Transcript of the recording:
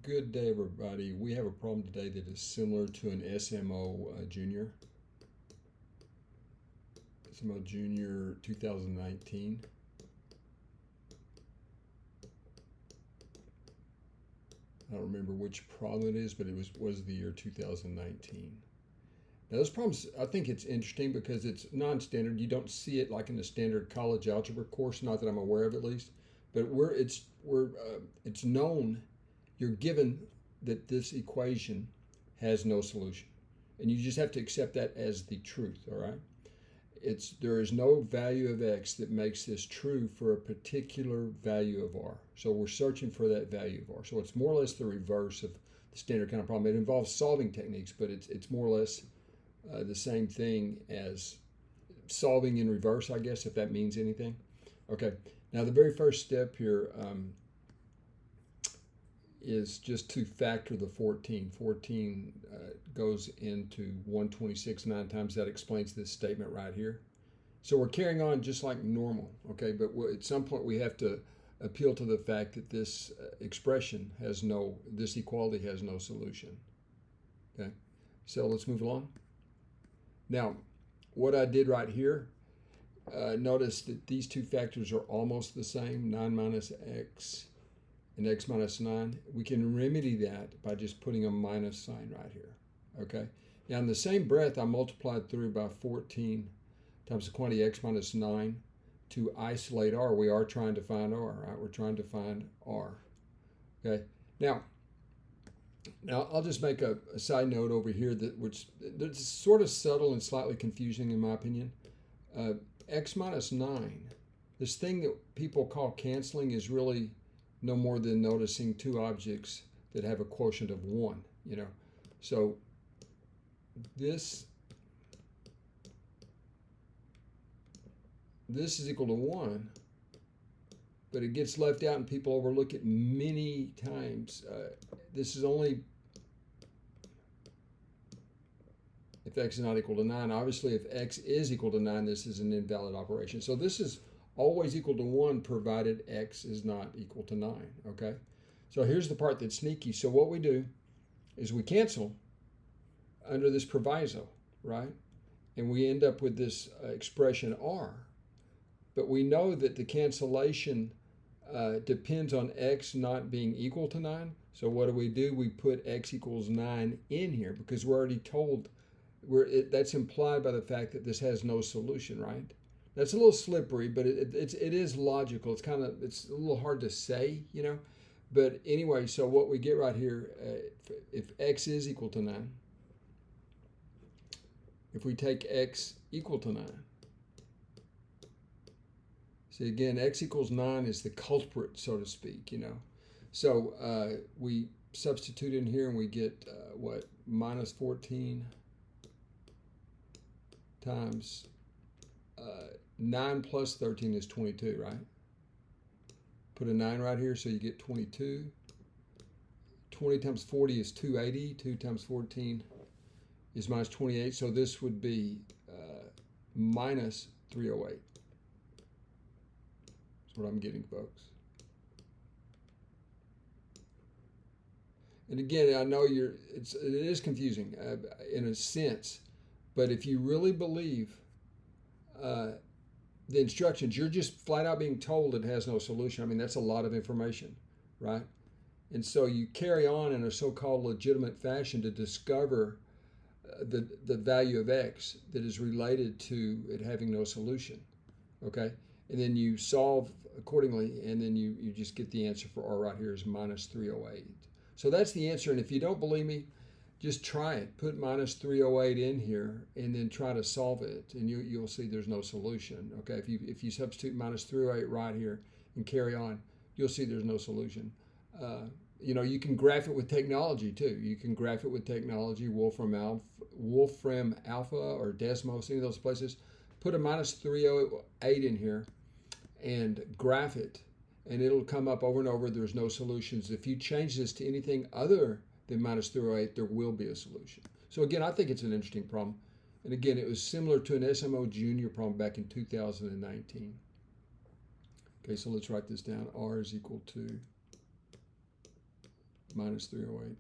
Good day, everybody. We have a problem today that is similar to an SMO Junior. SMO Junior 2019. I don't remember which problem it is, but it was the year 2019. Now this problem, I think it's interesting because it's non-standard. You don't see it like in a standard college algebra course, not that I'm aware of at least. But it's known. You're given that this equation has no solution, and you just have to accept that as the truth. All right. There is no value of x that makes this true for a particular value of r. So we're searching for that value of r. So it's more or less the reverse of the standard kind of problem. It involves solving techniques, but it's more or less the same thing as solving in reverse, I guess, if that means anything. Okay, now the very first step here is just to factor the 14. 14 goes into 126 9 times. That explains this statement right here. So we're carrying on just like normal, okay? But at some point we have to appeal to the fact that this expression this equality has no solution, okay? So let's move along. Now, what I did right here, notice that these two factors are almost the same, 9 minus x and x minus 9. We can remedy that by just putting a minus sign right here, okay? Now, in the same breath, I multiplied through by 14 times the quantity x minus 9 to isolate r. We are trying to find r, right? We're trying to find r, okay? Now I'll just make a side note over here that's sort of subtle and slightly confusing in my opinion. X minus 9, this thing that people call canceling is really no more than noticing two objects that have a quotient of 1, you know. So this is equal to 1, but it gets left out and people overlook it many times. This is only if x is not equal to 9. Obviously, if x is equal to 9, this is an invalid operation. So this is always equal to 1 provided x is not equal to 9, okay? So here's the part that's sneaky. So what we do is we cancel under this proviso, right? And we end up with this expression r. But we know that the cancellation depends on x not being equal to 9. So what do? We put x equals 9 in here because we're already told that's implied by the fact that this has no solution, right? That's a little slippery, but it is logical. It's a little hard to say, you know. But anyway, so what we get right here, if x is equal to 9, if we take x equal to 9, see again, x equals 9 is the culprit, so to speak, you know. So we substitute in here and we get minus 14 times 9 plus 13 is 22, right? Put a 9 right here, so you get 22. 20 times 40 is 280. 2 times 14 is minus 28. So this would be minus 308. That's what I'm getting, folks. And again, I know it is confusing in a sense, but if you really believe the instructions, you're just flat out being told it has no solution. I mean, that's a lot of information, right? And so you carry on in a so-called legitimate fashion to discover the value of x that is related to it having no solution, okay? And then you solve accordingly, and then you just get the answer for r right here is minus 308. So that's the answer, and if you don't believe me, just try it. Put minus 308 in here and then try to solve it, and you'll see there's no solution. Okay, if you substitute minus 308 right here and carry on, you'll see there's no solution. You know, you can graph it with technology too. You can graph it with technology, Wolfram Alpha or Desmos, any of those places. Put a minus 308 in here and graph it, and it'll come up over and over. There's no solutions. If you change this to anything other than minus 308, there will be a solution. So again, I think it's an interesting problem. And again, it was similar to an SMO Junior problem back in 2019. Okay, so let's write this down. R is equal to minus 308.